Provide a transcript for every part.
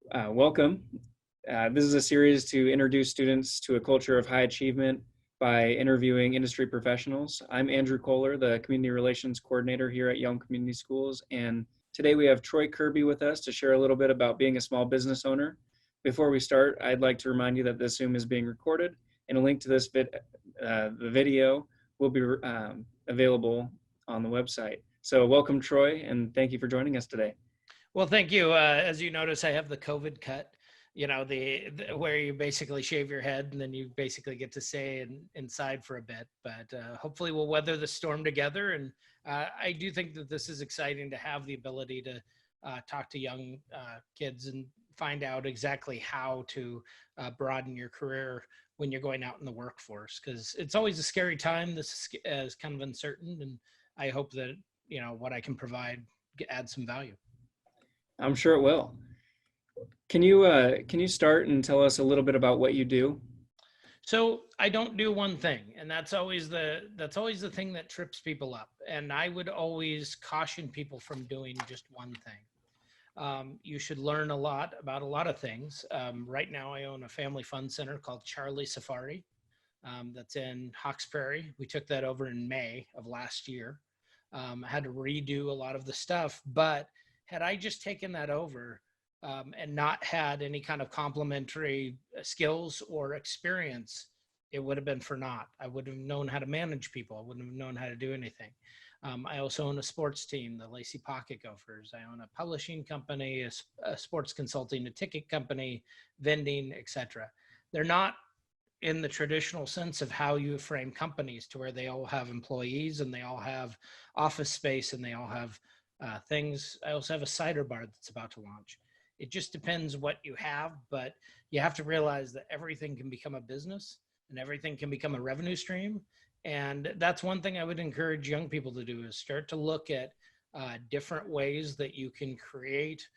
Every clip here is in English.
Welcome. This is a series to introduce students to a culture of high achievement by interviewing industry professionals. I'm Andrew Kohler, the Community Relations Coordinator here at Young Community Schools, and today we have Troy Kirby with us to share a little bit about being a small business owner. Before we start, I'd like to remind you that this Zoom is being recorded, and a link to the video will be available on the website. So welcome, Troy, and thank you for joining us today. Well, thank you. As you notice, I have the COVID cut, the where you basically shave your head and then you basically get to stay inside for a bit. But hopefully we'll weather the storm together. And I do think that this is exciting to have the ability to talk to young kids and find out exactly how to broaden your career when you're going out in the workforce, because it's always a scary time. This is kind of uncertain. And I hope that, what I can provide adds some value. I'm sure it will. Can you start and tell us a little bit about what you do? So I don't do one thing, and that's always the thing that trips people up. And I would always caution people from doing just one thing. You should learn a lot about a lot of things. Right now, I own a family fun center called Charlie Safari. That's in Hawks Prairie. We took that over in May of last year. I had to redo a lot of the stuff, but had I just taken that over and not had any kind of complementary skills or experience, it would have been for naught. I wouldn't have known how to manage people. I wouldn't have known how to do anything. I also own a sports team, the Lacey Pocket Gophers. I own a publishing company, a sports consulting, a ticket company, vending, etc. They're not in the traditional sense of how you frame companies, to where they all have employees and they all have office space and they all have things. I also have a cider bar that's about to launch. It just depends what you have, but you have to realize that everything can become a business and everything can become a revenue stream. And that's one thing I would encourage young people to do, is start to look at different ways that you can create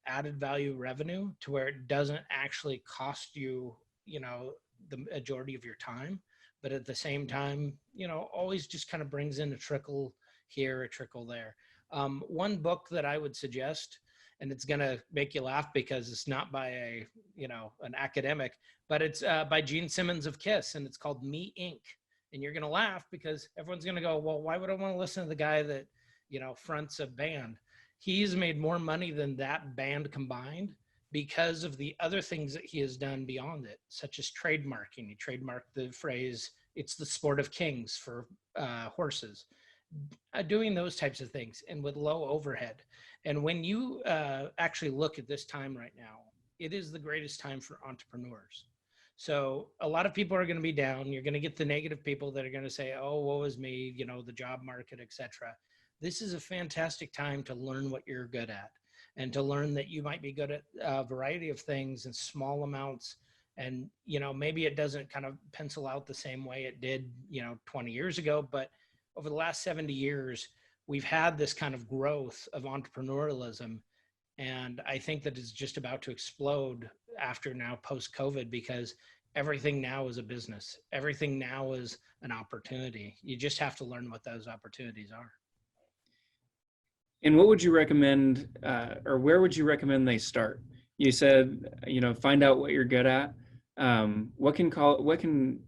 added value revenue to where it doesn't actually cost you, the majority of your time, but at the same time, always just kind of brings in a trickle here, a trickle there. One book that I would suggest, and it's going to make you laugh because it's not by an academic, but it's by Gene Simmons of KISS, and it's called Me Inc. And you're going to laugh because everyone's going to go, well, why would I want to listen to the guy that, fronts a band? He's made more money than that band combined because of the other things that he has done beyond it, such as trademarking. He trademarked the phrase, "It's the sport of kings" for horses. Doing those types of things and with low overhead. And when you actually look at this time right now, it is the greatest time for entrepreneurs. So a lot of people are going to be down. You're going to get the negative people that are going to say, oh, woe is me, the job market, etc. This is a fantastic time to learn what you're good at and to learn that you might be good at a variety of things in small amounts. And, maybe it doesn't kind of pencil out the same way it did, 20 years ago, but over the last 70 years, we've had this kind of growth of entrepreneurialism. And I think that it's just about to explode after now post-COVID, because everything now is a business. Everything now is an opportunity. You just have to learn what those opportunities are. And what would you recommend, or where would you recommend they start? You said, find out what you're good at. What can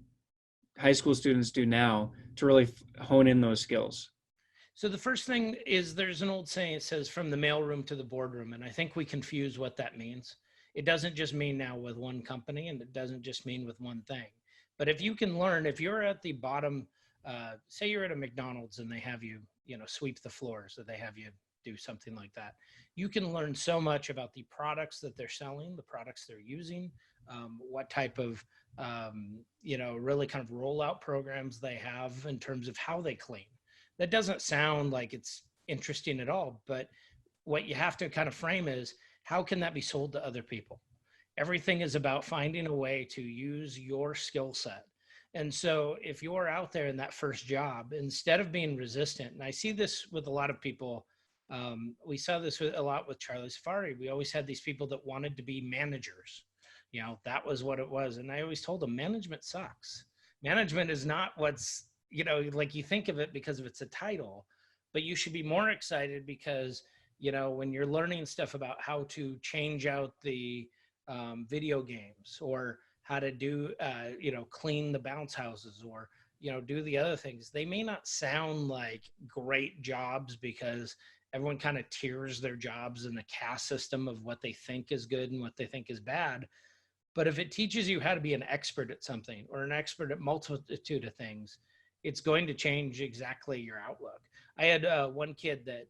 high school students do now to really hone in those skills? So the first thing is, there's an old saying, it says from the mailroom to the boardroom. And I think we confuse what that means. It doesn't just mean now with one company, and it doesn't just mean with one thing. But if you can learn, if you're at the bottom, say you're at a McDonald's and they have you, sweep the floors, or they have you do something like that, you can learn so much about the products that they're selling, the products they're using, what type of, really kind of rollout programs they have in terms of how they clean. That doesn't sound like it's interesting at all, but what you have to kind of frame is, how can that be sold to other people? Everything is about finding a way to use your skill set. And so if you're out there in that first job, instead of being resistant, and I see this with a lot of people, we saw this a lot with Charlie Safari. We always had these people that wanted to be managers. That was what it was. And I always told them, management sucks. Management is not what's, like you think of it because of it's a title, but you should be more excited because when you're learning stuff about how to change out the video games, or how to do, clean the bounce houses, or, do the other things, they may not sound like great jobs because everyone kind of tiers their jobs in the caste system of what they think is good and what they think is bad. But if it teaches you how to be an expert at something, or an expert at multitude of things, it's going to change exactly your outlook. I had one kid that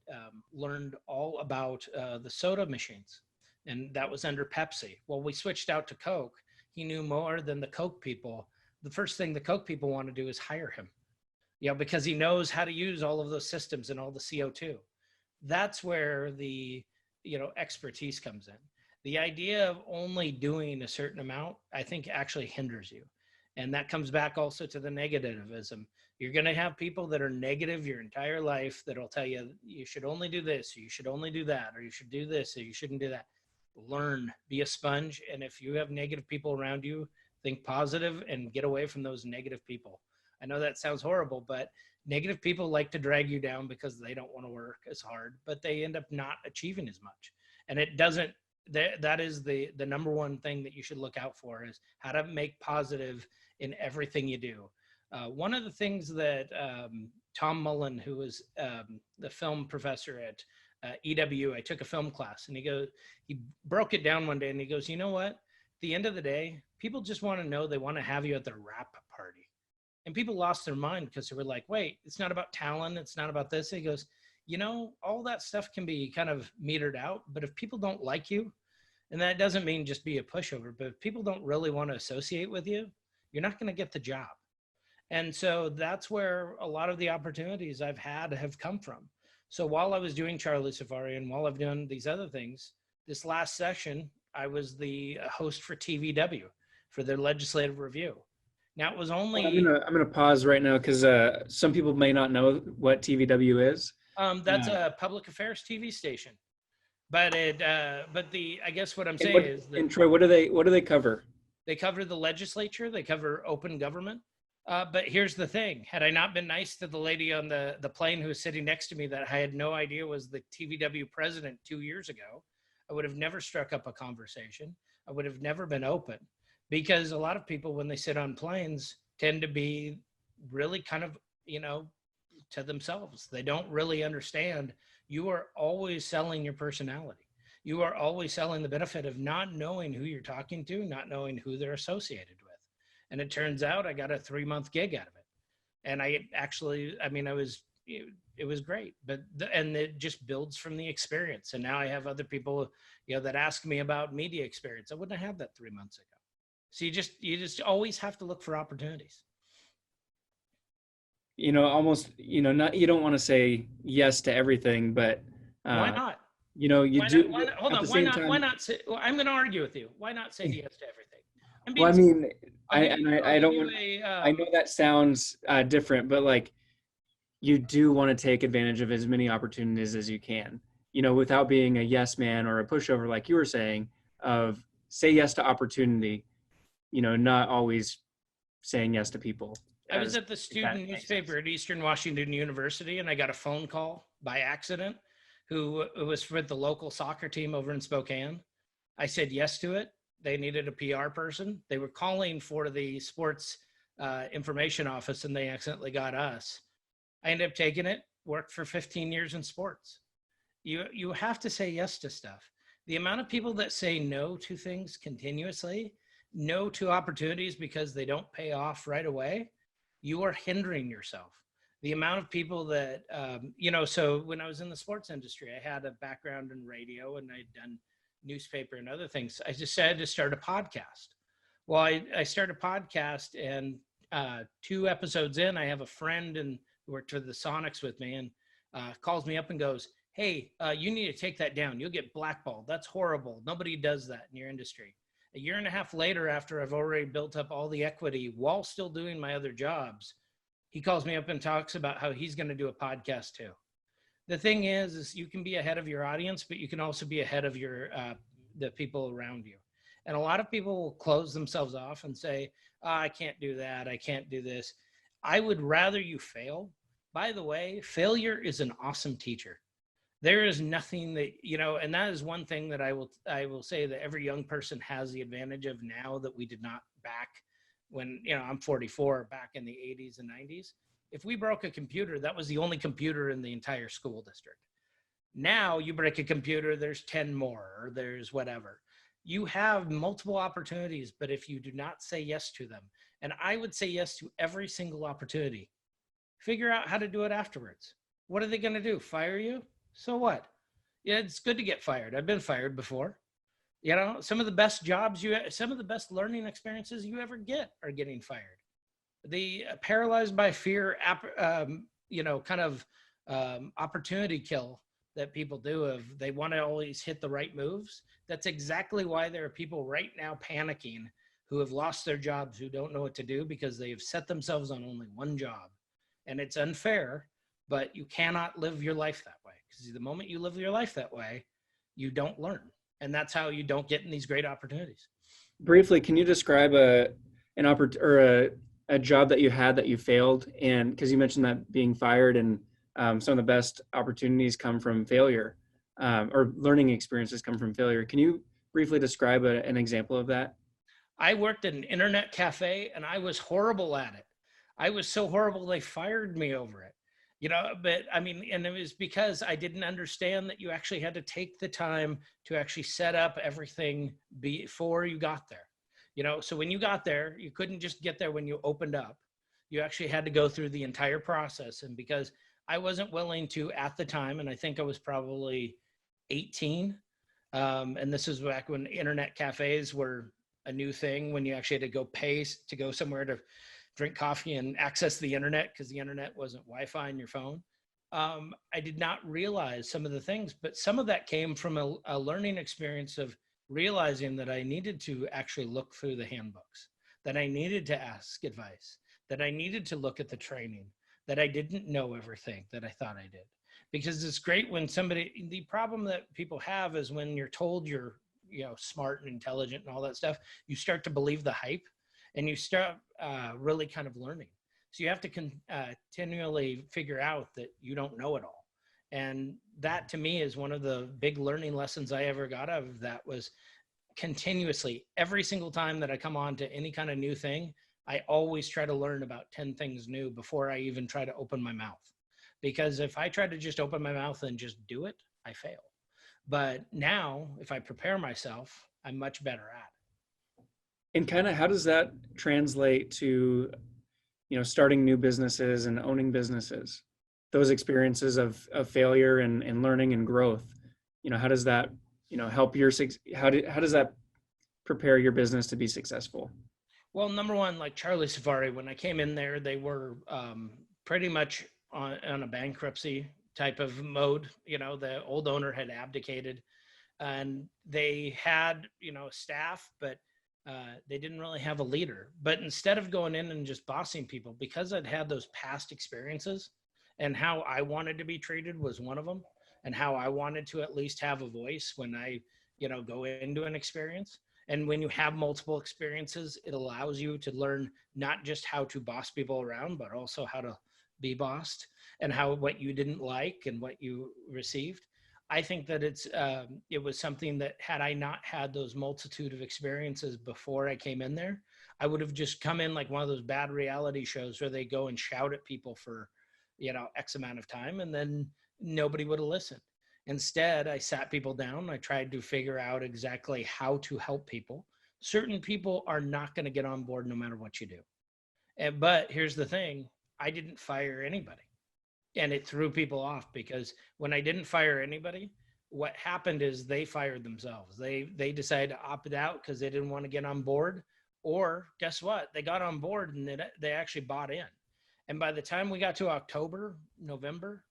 learned all about the soda machines, and that was under Pepsi. Well, we switched out to Coke. He knew more than the Coke people. The first thing the Coke people want to do is hire him, because he knows how to use all of those systems and all the CO2. That's where the, expertise comes in. The idea of only doing a certain amount, I think, actually hinders you. And that comes back also to the negativism. You're going to have people that are negative your entire life that'll tell you, you should only do this, or you should only do that, or you should do this, or you shouldn't do that. Learn, be a sponge. And if you have negative people around you, think positive and get away from those negative people. I know that sounds horrible, but negative people like to drag you down because they don't want to work as hard, but they end up not achieving as much. And it doesn't, that is the number one thing that you should look out for, is how to make positive in everything you do. One of the things that Tom Mullen, who was the film professor at EW, I took a film class, and he broke it down one day, and he goes, you know what? At the end of the day, people just want to know they want to have you at their wrap party. And people lost their mind because they were like, wait, it's not about talent. It's not about this. He goes, all that stuff can be kind of metered out, but if people don't like you, and that doesn't mean just be a pushover, but if people don't really want to associate with you, you're not going to get the job. And so that's where a lot of the opportunities I've had have come from. So while I was doing Charlie Safari, and while I've done these other things, this last session, I was the host for TVW for their legislative review. Now, it was only... I'm gonna pause right now because some people may not know what TVW is. That's a public affairs TV station. But I guess what I'm saying is that... And Troy, what do they cover? They cover the legislature. They cover open government. But here's the thing. Had I not been nice to the lady on the plane who was sitting next to me that I had no idea was the TVW president 2 years ago, I would have never struck up a conversation. I would have never been open, because a lot of people, when they sit on planes, tend to be really kind of, to themselves. They don't really understand. You are always selling your personality. You are always selling the benefit of not knowing who you're talking to, not knowing who they're associated with. And it turns out I got a 3-month gig out of it. And it was great, and it just builds from the experience. And now I have other people, that ask me about media experience. I wouldn't have had that 3 months ago. So you just always have to look for opportunities. Almost, not, you don't want to say yes to everything, but why not? Why not say, well, I'm going to argue with you. Why not say yes to everything? I know that sounds different, but like, you do want to take advantage of as many opportunities as you can, without being a yes man or a pushover, like you were saying, of say yes to opportunity, not always saying yes to people. I was at the student newspaper at Eastern Washington University, and I got a phone call by accident who was for the local soccer team over in Spokane. I said yes to it. They needed a PR person. They were calling for the sports information office, and they accidentally got us. I ended up taking it, worked for 15 years in sports. You have to say yes to stuff. The amount of people that say no to things continuously, no to opportunities because they don't pay off right away, you are hindering yourself. The amount of people that, so when I was in the sports industry, I had a background in radio, and I'd done newspaper and other things. I decided to start a podcast. Well, I started a podcast, and 2 episodes in, I have a friend who worked for the Sonics with me, and calls me up and goes, hey, you need to take that down. You'll get blackballed. That's horrible. Nobody does that in your industry. A year and a half later, after I've already built up all the equity while still doing my other jobs, he calls me up and talks about how he's going to do a podcast too. The thing is you can be ahead of your audience, but you can also be ahead of the people around you. And a lot of people will close themselves off and say, I can't do that. I can't do this. I would rather you fail. By the way, failure is an awesome teacher. There is nothing that, and that is one thing that I will say that every young person has the advantage of now that we did not back when, I'm 44, back in the 80s and 90s. If we broke a computer, that was the only computer in the entire school district. Now you break a computer, there's 10 more, or there's whatever. You have multiple opportunities, but if you do not say yes to them, and I would say yes to every single opportunity, figure out how to do it afterwards. What are they going to do? Fire you? So what? Yeah, it's good to get fired. I've been fired before. Some of the best some of the best learning experiences you ever get are getting fired. The paralyzed by fear, opportunity kill that people do of they want to always hit the right moves. That's exactly why there are people right now panicking who have lost their jobs, who don't know what to do because they have set themselves on only one job. And it's unfair, but you cannot live your life that way, because the moment you live your life that way, you don't learn. And that's how you don't get in these great opportunities. Briefly, can you describe a job that you had that you failed? And because you mentioned that being fired and some of the best opportunities come from failure, or learning experiences come from failure. Can you briefly describe an example of that? I worked at an internet cafe and I was horrible at it. I was so horrible they fired me over it. But I mean, and it was because I didn't understand that you actually had to take the time to actually set up everything before you got there. So when you got there, you couldn't just get there when you opened up. You actually had to go through the entire process. And because I wasn't willing to at the time, and I think I was probably 18, and this is back when internet cafes were a new thing, when you actually had to go pay to go somewhere to drink coffee and access the internet because the internet wasn't Wi-Fi on your phone. I did not realize some of the things, but some of that came from a learning experience of realizing that I needed to actually look through the handbooks, that I needed to ask advice, that I needed to look at the training, that I didn't know everything that I thought I did. Because it's great when the problem that people have is when you're told you're, smart and intelligent and all that stuff, you start to believe the hype and you start really kind of learning. So you have to continually figure out that you don't know it all. And that to me is one of the big learning lessons I ever got out of that. Was continuously, every single time that I come on to any kind of new thing, I always try to learn about 10 things new before I even try to open my mouth. Because if I try to just open my mouth and just do it, I fail. But now if I prepare myself, I'm much better at it. And kind of how does that translate to, starting new businesses and owning businesses? Those experiences of failure and learning and growth, how does that, help how does that prepare your business to be successful? Well, number one, like Charlie Safari, when I came in there, they were pretty much on a bankruptcy type of mode. The old owner had abdicated and they had, staff, but they didn't really have a leader. But instead of going in and just bossing people, because I'd had those past experiences and how I wanted to be treated was one of them, and how I wanted to at least have a voice when I, go into an experience. And when you have multiple experiences, it allows you to learn not just how to boss people around, but also how to be bossed, and what you didn't like and what you received. I think that it was something that had I not had those multitude of experiences before I came in there, I would have just come in like one of those bad reality shows where they go and shout at people for, X amount of time, and then nobody would have listened. Instead, I sat people down. I tried to figure out exactly how to help people. Certain people are not going to get on board no matter what you do. But here's the thing, I didn't fire anybody. And it threw people off, because when I didn't fire anybody, what happened is they fired themselves. They decided to opt out because they didn't want to get on board. Or guess what? They got on board and they actually bought in. And by the time we got to October, November,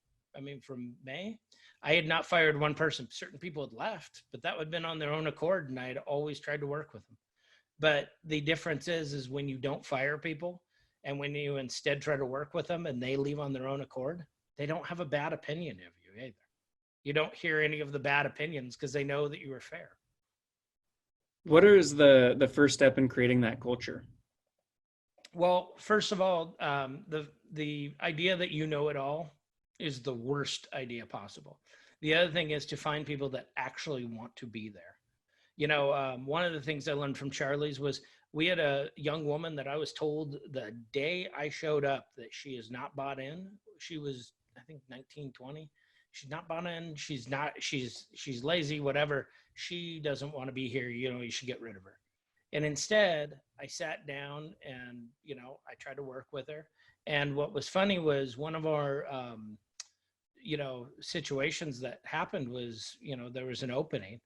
from May, I had not fired one person. Certain people had left, but that would have been on their own accord, and I had always tried to work with them. But the difference is when you don't fire people, and when you instead try to work with them and they leave on their own accord, they don't have a bad opinion of you either. You don't hear any of the bad opinions because they know that you were fair. What is the first step in creating that culture? Well, first of all, the idea that you know it all is the worst idea possible. The other thing is to find people that actually want to be there. One of the things I learned from Charlie's was we had a young woman that I was told the day I showed up that she is not bought in. She was, I think, 19, 20. She's not bought in. She's lazy, whatever. She doesn't want to be here. You should get rid of her. And instead, I sat down and, I tried to work with her. And what was funny was one of our, situations that happened was, there was an opening.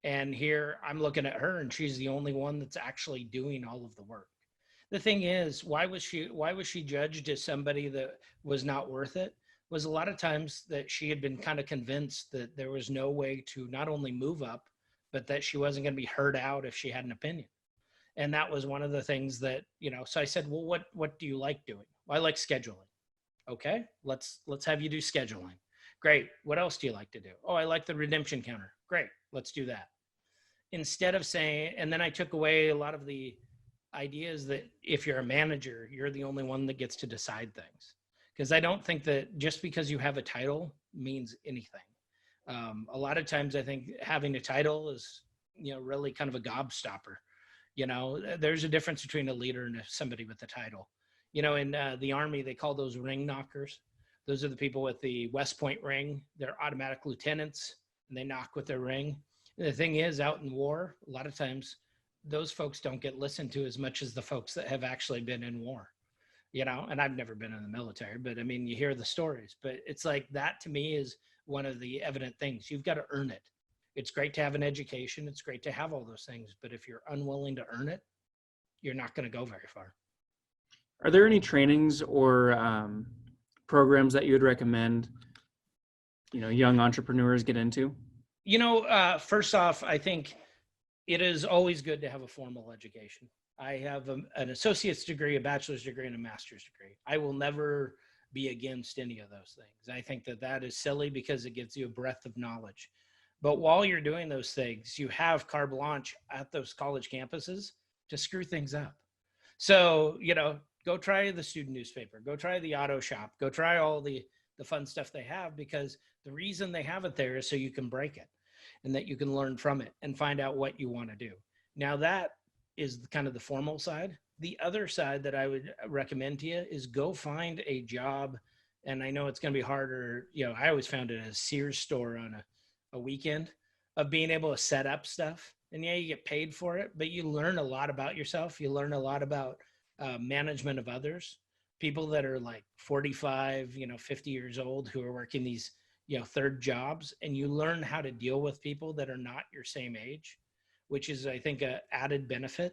And here I'm looking at her and she's the only one that's actually doing all of the work. The thing is, why was she judged as somebody that was not worth it? Was a lot of times that she had been kind of convinced that there was no way to not only move up, but that she wasn't going to be heard out if she had an opinion. And that was one of the things that, so I said, well, what do you like doing? Well, I like scheduling. Okay, let's have you do scheduling. Great. What else do you like to do? Oh, I like the redemption counter. Great. Let's do that. Instead of saying, and then I took away a lot of the ideas that if you're a manager, you're the only one that gets to decide things. Because I don't think that just because you have a title means anything. A lot of times I think having a title is, really kind of a gobstopper. There's a difference between a leader and somebody with a title. In the Army, they call those ring knockers. Those are the people with the West Point ring. They're automatic lieutenants, and they knock with their ring. And the thing is, out in war, a lot of times, those folks don't get listened to as much as the folks that have actually been in war. And I've never been in the military, but I mean, you hear the stories. But it's like that to me is one of the evident things. You've got to earn it. It's great to have an education. It's great to have all those things. But if you're unwilling to earn it, you're not going to go very far. Are there any trainings or programs that you would recommend, young entrepreneurs get into? First off, I think it is always good to have a formal education. I have an associate's degree, a bachelor's degree, and a master's degree. I will never be against any of those things. I think that is silly because it gives you a breadth of knowledge. But while you're doing those things, you have carte blanche at those college campuses to screw things up. So, go try the student newspaper, go try the auto shop, go try all the fun stuff they have, because the reason they have it there is so you can break it and that you can learn from it and find out what you want to do. Now that is kind of the formal side. The other side that I would recommend to you is go find a job. And I know it's going to be harder. I always found it at a Sears store on a weekend of being able to set up stuff. And yeah, you get paid for it, but you learn a lot about yourself. You learn a lot about management of others, people that are like 45, 50 years old who are working these, third jobs, and you learn how to deal with people that are not your same age, which is, I think, a added benefit.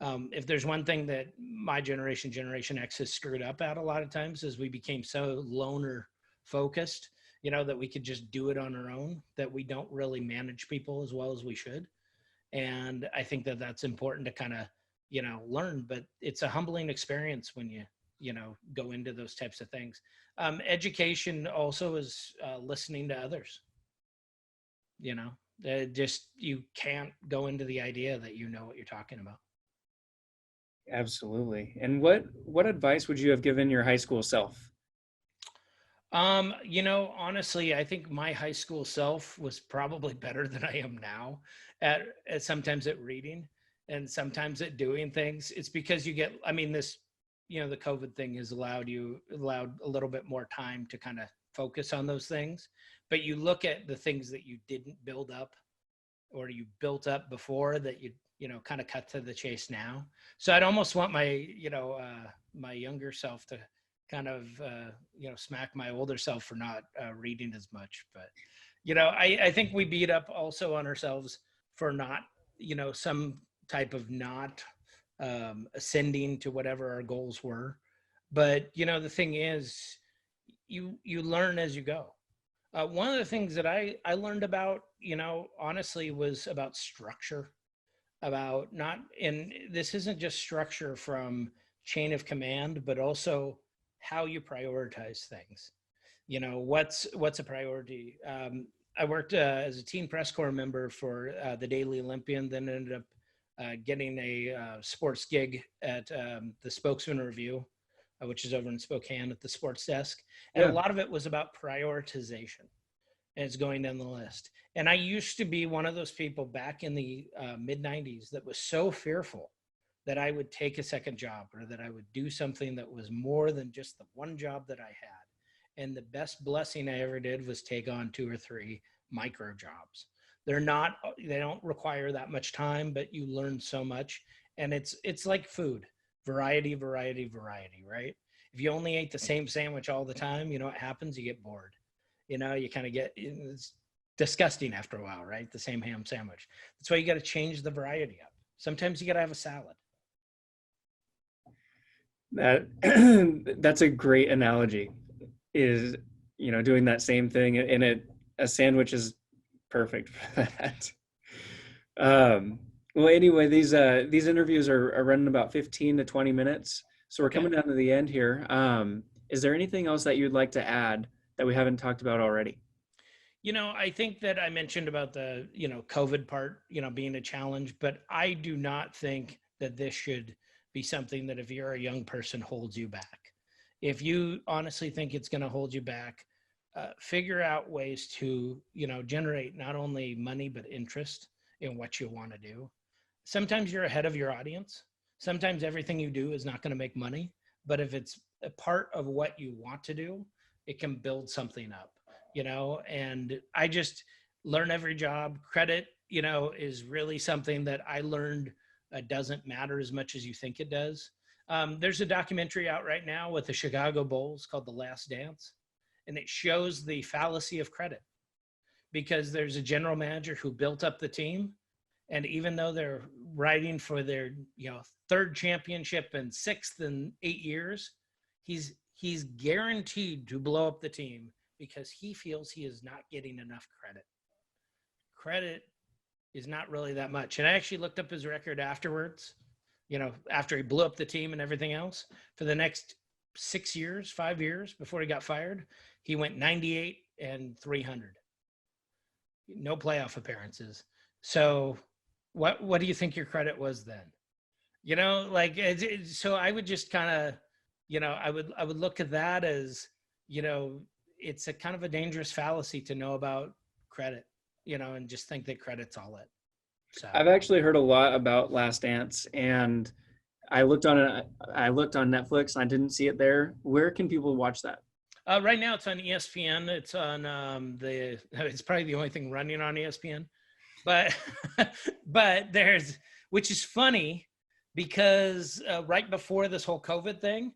If there's one thing that my Generation X has screwed up at a lot of times is we became so loner focused, that we could just do it on our own, that we don't really manage people as well as we should. And I think that that's important to kind of, learn, but it's a humbling experience when you go into those types of things. Education also is listening to others. Just you can't go into the idea that you know what you're talking about. Absolutely. And what advice would you have given your high school self? Honestly, I think my high school self was probably better than I am now at sometimes at reading and sometimes at doing things. It's because you get, this, the COVID thing has allowed a little bit more time to kind of focus on those things, but you look at the things that you didn't build up or you built up before that you kind of cut to the chase now. So I'd almost want my, my younger self to kind of, smack my older self for not reading as much. But, I think we beat up also on ourselves for not, some type of not ascending to whatever our goals were. But, the thing is, you learn as you go. One of the things that I learned about, honestly, was about structure. About not, and this isn't just structure from chain of command, but also how you prioritize things. What's a priority? I worked as a teen press corps member for the Daily Olympian, then ended up getting a sports gig at the Spokesman Review, which is over in Spokane at the sports desk. And Yeah. a lot of it was about prioritization. and it's going down the list. And I used to be one of those people back in the mid 90s that was so fearful that I would take a second job or that I would do something that was more than just the one job that I had. And the best blessing I ever did was take on 2 or 3 micro jobs. They don't require that much time, but you learn so much. And it's like food, variety, variety, variety, right? If you only ate the same sandwich all the time, you know what happens? You get bored. You know, you kind of it's disgusting after a while, right? The same ham sandwich. That's why you got to change the variety up. Sometimes you got to have a salad. That that's a great analogy. Is doing that same thing, and a sandwich is perfect for that. Well, anyway, these interviews are running about 15 to 20 minutes, so we're coming down to the end here. Is there anything else that you'd like to add that we haven't talked about already? I think that I mentioned about the, COVID part, being a challenge, but I do not think that this should be something that if you're a young person holds you back. If you honestly think it's going to hold you back, figure out ways to, generate not only money, but interest in what you want to do. Sometimes you're ahead of your audience. Sometimes everything you do is not going to make money, but if it's a part of what you want to do, it can build something up. And I just learn every job. Credit, is really something that I learned doesn't matter as much as you think it does. There's a documentary out right now with the Chicago Bulls called The Last Dance, and it shows the fallacy of credit because there's a general manager who built up the team. And even though they're riding for their, 3rd championship and 6th in 8 years, he's guaranteed to blow up the team because he feels he is not getting enough credit. Credit is not really that much. And I actually looked up his record afterwards, after he blew up the team and everything else. For the next 5 years before he got fired, he went 98 and 300. No playoff appearances. So what do you think your credit was then? So I would just kind of, I would look at that as, it's a kind of a dangerous fallacy to know about credit, and just think that credit's all it. So I've actually heard a lot about Last Dance, and I looked on Netflix and I didn't see it there. Where can people watch that? Right now it's on ESPN. It's on it's probably the only thing running on ESPN, but which is funny because right before this whole COVID thing,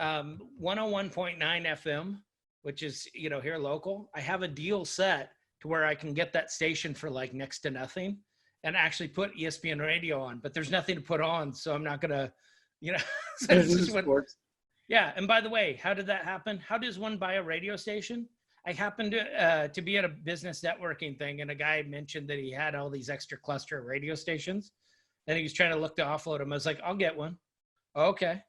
101.9 FM, which is, here local, I have a deal set to where I can get that station for like next to nothing and actually put ESPN radio on, but there's nothing to put on. So I'm not going to, so it's just yeah. And by the way, how did that happen? How does one buy a radio station? I happened to be at a business networking thing, and a guy mentioned that he had all these extra cluster of radio stations, and he was trying to look to offload them. I was like, I'll get one. Okay.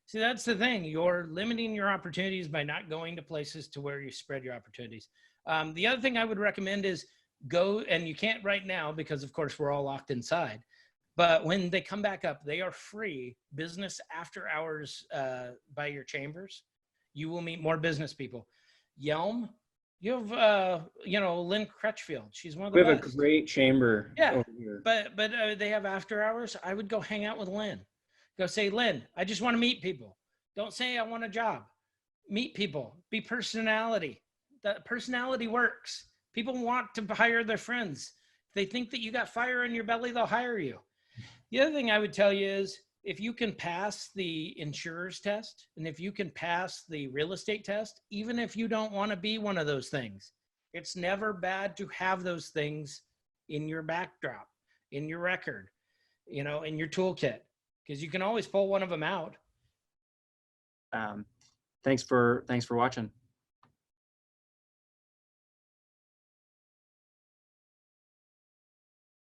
See, that's the thing. You're limiting your opportunities by not going to places to where you spread your opportunities. The other thing I would recommend is go, and you can't right now because, of course, we're all locked inside. But when they come back up, they are free business after hours by your chambers. You will meet more business people. Yelm, you have, Lynn Crutchfield. She's one of the best. We have a great chamber over here. But they have after hours. I would go hang out with Lynn. Go say, Lynn, I just want to meet people. Don't say I want a job. Meet people. Be personality. That personality works. People want to hire their friends. If they think that you got fire in your belly, they'll hire you. The other thing I would tell you is if you can pass the insurer's test and if you can pass the real estate test, even if you don't want to be one of those things, it's never bad to have those things in your backdrop, in your record, in your toolkit, because you can always pull one of them out. Thanks for watching.